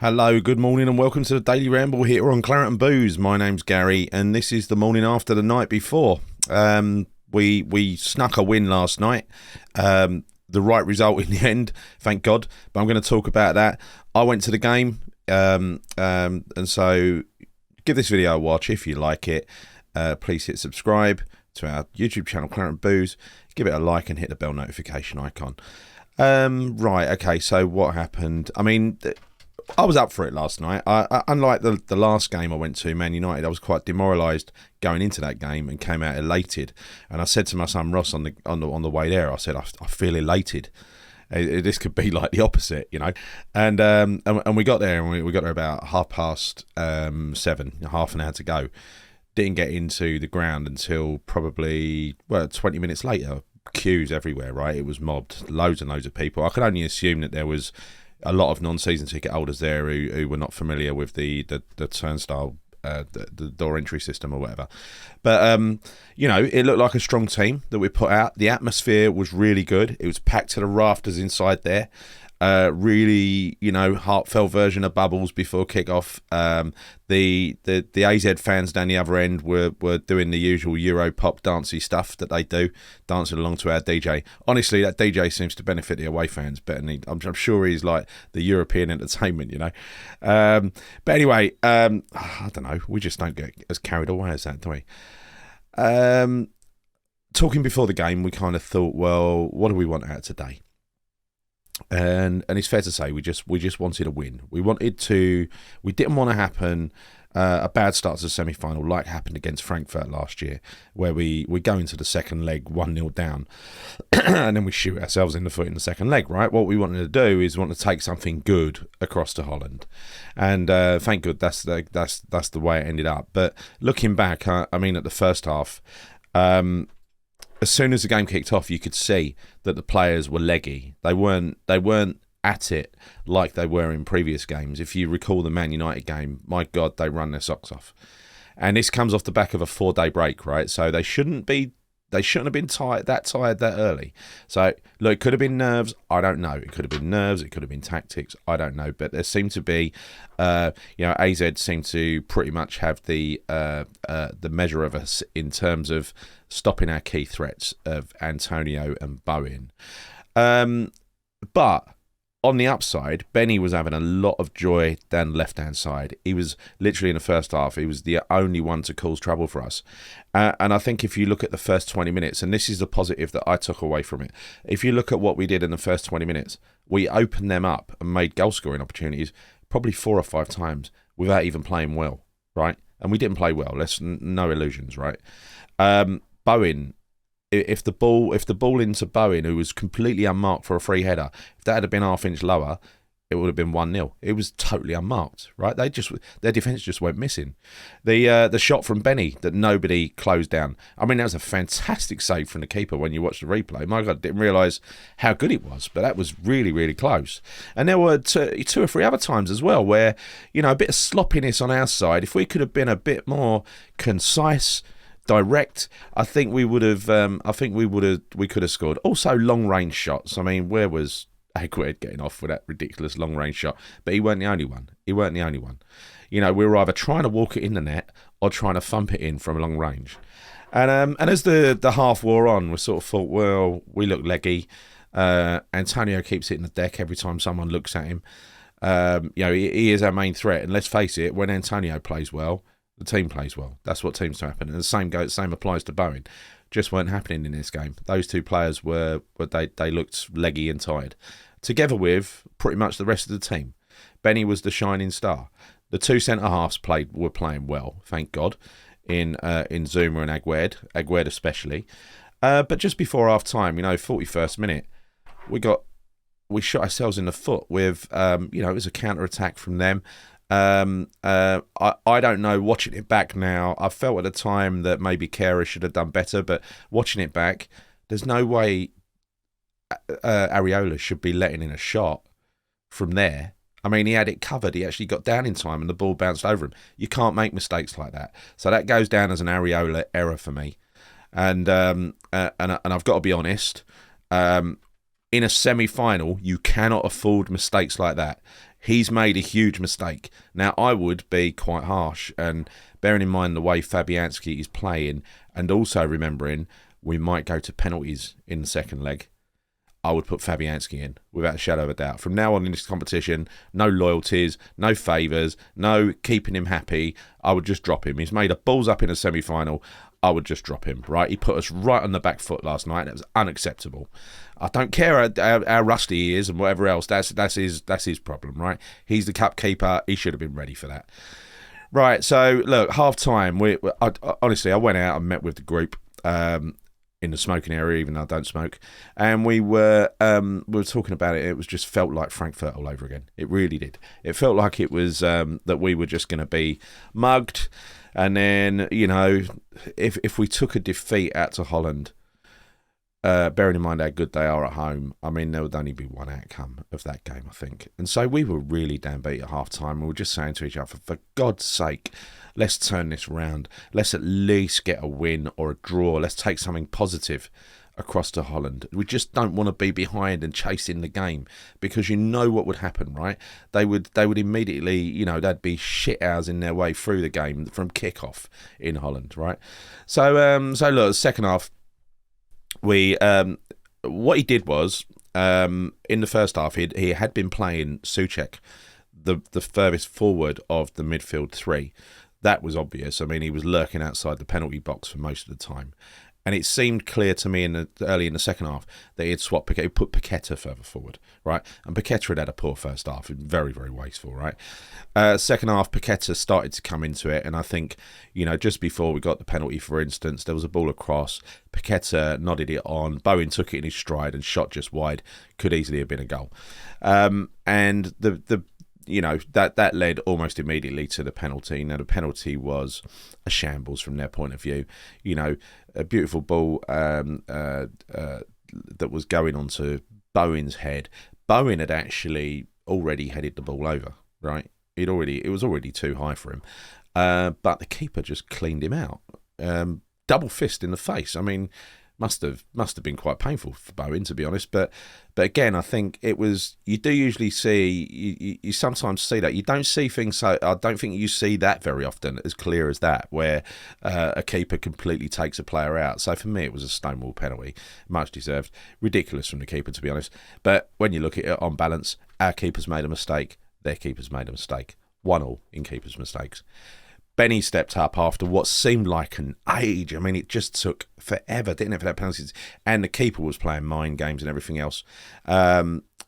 Hello, good morning and welcome to the Daily Ramble here on Claret and Booze. My name's Gary and this is the morning after the night before. We snuck a win last night. The right result in the end, thank God. But I'm going to talk about that. I went to the game and so give this video a watch if you like it. Please hit subscribe to our YouTube channel Claret and Booze. Give it a like and hit the bell notification icon. Right, okay, so what happened? I mean, I was up for it last night. Unlike the last game I went to, Man United, I was quite demoralised going into that game and came out elated. And I said to my son Ross on the way there, I said, I feel elated. This could be like the opposite, you know. And we got there, and we got there about 7:30, half an hour to go. Didn't get into the ground until probably 20 minutes later. Queues everywhere, right? It was mobbed, loads and loads of people. I can only assume that there was a lot of non-season ticket holders there who were not familiar with the turnstile, the door entry system or whatever. But you know, it looked like a strong team that we put out. The atmosphere was really good. It was packed to the rafters inside there. Really, you know, heartfelt version of Bubbles before kick-off. The AZ fans down the other end were doing the usual Euro pop dancey stuff that they do, dancing along to our DJ. Honestly, that DJ seems to benefit the away fans better than I'm sure he's like the European entertainment, you know. But anyway, I don't know. We just don't get as carried away as that, do we? Talking before the game, we kind of thought, well, what do we want out today? And it's fair to say we just wanted a win. We didn't want to happen a bad start to the semi-final like happened against Frankfurt last year, where we go into the second leg 1-0 down and then we shoot ourselves in the foot in the second leg, right? What we wanted to do is want to take something good across to Holland, and thank God that's the way it ended up. But looking back, I mean, at the first half, as soon as the game kicked off, you could see that the players were leggy. They weren't at it like they were in previous games. If you recall the Man United game, my God, they run their socks off. And this comes off the back of a 4-day break, right? So they shouldn't have been tired that early. So look, it could have been nerves. I don't know. It could have been nerves. It could have been tactics. I don't know. But there seemed to be, AZ seemed to pretty much have the measure of us in terms of stopping our key threats of Antonio and Bowen. But on the upside, Benny was having a lot of joy down the left-hand side. He was literally in the first half, he was the only one to cause trouble for us. And I think if you look at the first 20 minutes, and this is the positive that I took away from it, if you look at what we did in the first 20 minutes, we opened them up and made goal-scoring opportunities probably 4 or 5 times without even playing well, right? And we didn't play well. No illusions, right? Bowen, if the ball into Bowen, who was completely unmarked for a free header, if that had been half-inch lower, it would have been 1-0. It was totally unmarked, right? Their defence just went missing. The shot from Benny that nobody closed down. I mean, that was a fantastic save from the keeper when you watch the replay. My God, I didn't realise how good it was, but that was really, really close. And there were two or three other times as well where, you know, a bit of sloppiness on our side. If we could have been a bit more concise, direct, I think we would have. We could have scored. Also, long range shots. I mean, where was Aguerd getting off with that ridiculous long range shot? But he weren't the only one. You know, we were either trying to walk it in the net or trying to thump it in from long range. And as the half wore on, we sort of thought, well, we look leggy. Antonio keeps hitting the deck every time someone looks at him. You know, he is our main threat. And let's face it, when Antonio plays well, the team plays well. That's what seems to happen. And the same applies to Bowen. Just weren't happening in this game. Those two players they looked leggy and tired. Together with pretty much the rest of the team. Benny was the shining star. The two centre-halves were playing well, thank God, in Zuma and Aguerd especially. But just before half-time, you know, 41st minute, we shot ourselves in the foot with, you know, it was a counter-attack from them. I don't know, watching it back now, I felt at the time that maybe Kehrer should have done better, but watching it back, there's no way Areola should be letting in a shot from there. I mean, he had it covered. He actually got down in time and the ball bounced over him. You can't make mistakes like that. So that goes down as an Areola error for me. And I've got to be honest, in a semi-final, you cannot afford mistakes like that. He's made a huge mistake. Now, I would be quite harsh, and bearing in mind the way Fabianski is playing, and also remembering we might go to penalties in the second leg, I would put Fabianski in, without a shadow of a doubt. From now on in this competition, no loyalties, no favours, no keeping him happy. I would just drop him. He's made a balls up in a semi-final. I would just drop him, right? He put us right on the back foot last night. That was unacceptable. I don't care how rusty he is and whatever else. That's his problem, right? He's the cup keeper. He should have been ready for that. Right, so, look, half-time. Honestly, I went out and met with the group in the smoking area, even though I don't smoke, and we were talking about it. It was just felt like Frankfurt all over again. It really did. It felt like it was that we were just going to be mugged, and then, you know, if we took a defeat out to Holland, bearing in mind how good they are at home, I mean, there would only be one outcome of that game, I think. And so we were really down beat at half-time. We were just saying to each other, for God's sake, let's turn this round. Let's at least get a win or a draw. Let's take something positive across to Holland. We just don't want to be behind and chasing the game, because you know what would happen, right? They would immediately, you know, they'd be shit hours in their way through the game from kick-off in Holland, right? So look, second half, what he did was, in the first half, he had been playing Souček, the furthest forward of the midfield three. That was obvious. I mean, he was lurking outside the penalty box for most of the time. And it seemed clear to me early in the second half that he had swapped Paqueta, he put Paqueta further forward, right? And Paqueta had a poor first half, very, very wasteful, right? Second half, Paqueta started to come into it, and I think, you know, just before we got the penalty, for instance, there was a ball across, Paqueta nodded it on, Bowen took it in his stride and shot just wide, could easily have been a goal. And the you know, that led almost immediately to the penalty. Now, the penalty was a shambles from their point of view. You know, a beautiful ball that was going onto Bowen's head. Bowen had actually already headed the ball over, right? It was already too high for him. But the keeper just cleaned him out. Double fist in the face. I mean, must have been quite painful for Bowen, to be honest. But again, I think it was. You do usually see. You sometimes see that. You don't see things. So I don't think you see that very often, as clear as that, where a keeper completely takes a player out. So for me, it was a stonewall penalty, much deserved. Ridiculous from the keeper, to be honest. But when you look at it on balance, our keepers made a mistake. Their keepers made a mistake. 1-1 in keepers' mistakes. Benny stepped up after what seemed like an age. I mean, it just took forever, didn't it, for that penalty? And the keeper was playing mind games and everything else. I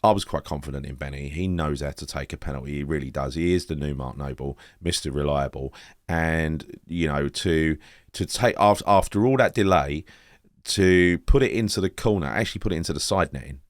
was quite confident in Benny. He knows how to take a penalty. He really does. He is the new Mark Noble, Mr. Reliable. And, you know, to take, after all that delay, to put it into the corner, actually put it into the side netting,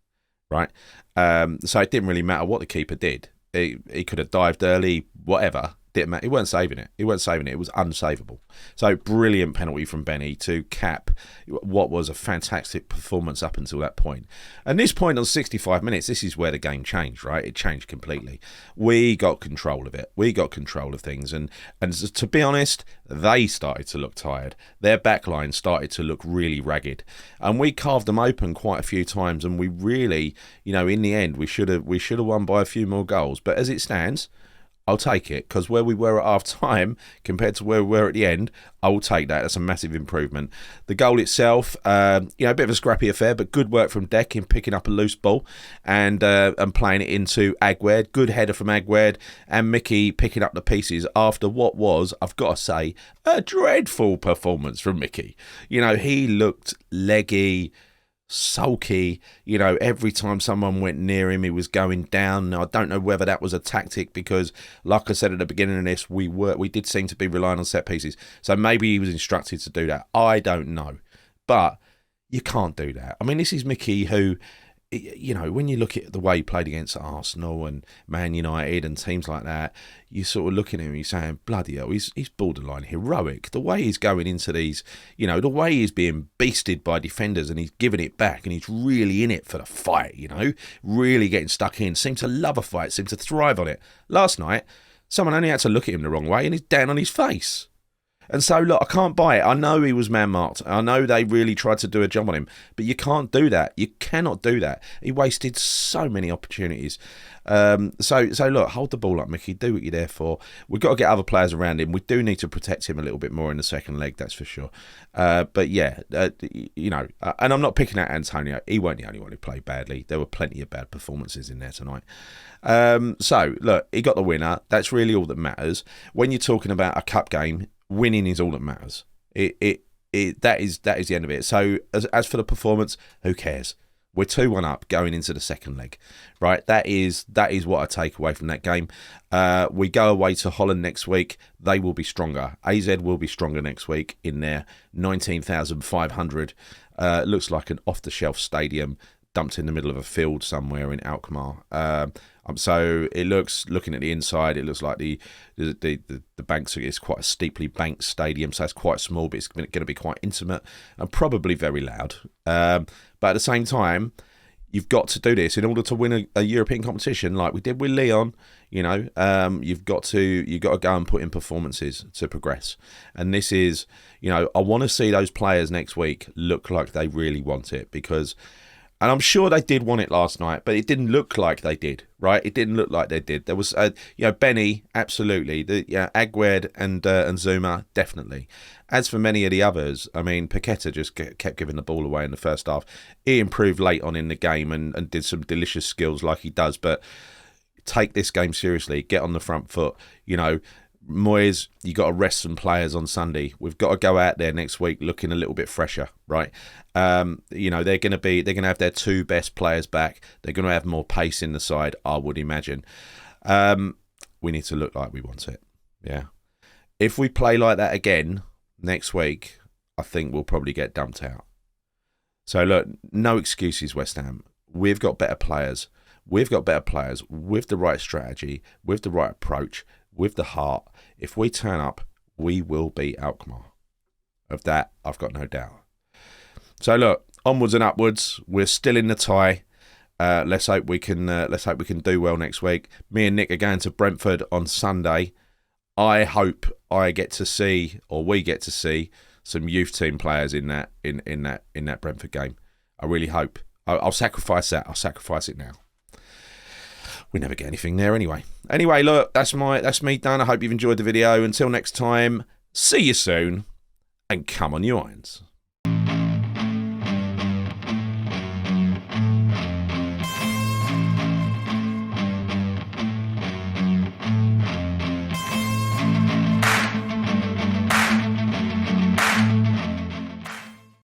right? So it didn't really matter what the keeper did. He could have dived early, whatever. Didn't matter. He weren't saving it. It was unsavable. So brilliant penalty from Benny to cap what was a fantastic performance up until that point. And this point on 65 minutes, this is where the game changed, right? It changed completely. We got control of it. We got control of things. And to be honest, they started to look tired. Their backline started to look really ragged. And we carved them open quite a few times. And we really, you know, in the end, we should have won by a few more goals. But as it stands, I'll take it, because where we were at half-time compared to where we were at the end, I will take that. That's a massive improvement. The goal itself, a bit of a scrappy affair, but good work from Dek in picking up a loose ball and playing it into Agüed. Good header from Agüed, and Mickey picking up the pieces after what was, I've got to say, a dreadful performance from Mickey. You know, he looked leggy, sulky. You know, every time someone went near him, he was going down. Now, I don't know whether that was a tactic, because like I said at the beginning of this, we did seem to be relying on set pieces, so maybe he was instructed to do that. I don't know, but you can't do that. I mean, this is Mickey, who, you know, when you look at the way he played against Arsenal and Man United and teams like that, you sort of look at him and you're saying, bloody hell, he's borderline heroic. The way he's going into these, you know, the way he's being beasted by defenders and he's giving it back and he's really in it for the fight, you know, really getting stuck in, seemed to love a fight, seemed to thrive on it. Last night, someone only had to look at him the wrong way and he's down on his face. And so, look, I can't buy it. I know he was man-marked. I know they really tried to do a job on him. But you can't do that. You cannot do that. He wasted so many opportunities. So look, hold the ball up, Mickey. Do what you're there for. We've got to get other players around him. We do need to protect him a little bit more in the second leg, that's for sure. But yeah, and I'm not picking out Antonio. He weren't the only one who played badly. There were plenty of bad performances in there tonight. So look, he got the winner. That's really all that matters. When you're talking about a cup game, winning is all that matters. That is the end of it. So as for the performance, who cares? We're 2-1 up going into the second leg, right? That is what I take away from that game. We go away to Holland next week. They will be stronger. AZ will be stronger next week in their 19,500. Looks like an off-the-shelf stadium dumped in the middle of a field somewhere in Alkmaar. So it looking at the inside, it looks like the banks is quite a steeply banked stadium, so it's quite small, but it's going to be quite intimate and probably very loud. But at the same time, you've got to do this in order to win a European competition like we did with Lyon. You've got to go and put in performances to progress. And this is, I want to see those players next week look like they really want it, because. And I'm sure they did want it last night, but it didn't look like they did, right? It didn't look like they did. There was, Benny, absolutely. Aguerd and Zuma, definitely. As for many of the others, I mean, Paqueta just kept giving the ball away in the first half. He improved late on in the game and did some delicious skills like he does, but take this game seriously. Get on the front foot. Moyes, you got to rest some players on Sunday. We've got to go out there next week looking a little bit fresher, right? They're going to have their two best players back. They're going to have more pace in the side, I would imagine. We need to look like we want it. Yeah. If we play like that again next week, I think we'll probably get dumped out. So look, no excuses, West Ham. We've got better players. We've got better players with the right strategy, with the right approach, with the heart. If we turn up, we will beat Alkmaar. Of that, I've got no doubt. So look, onwards and upwards. We're still in the tie. Let's hope we can do well next week. Me and Nick are going to Brentford on Sunday. I hope we get to see some youth team players in that Brentford game. I really hope. I'll sacrifice that. I'll sacrifice it now. We never get anything there anyway. Anyway, look, that's me done. I hope you've enjoyed the video. Until next time, see you soon, and come on, you irons.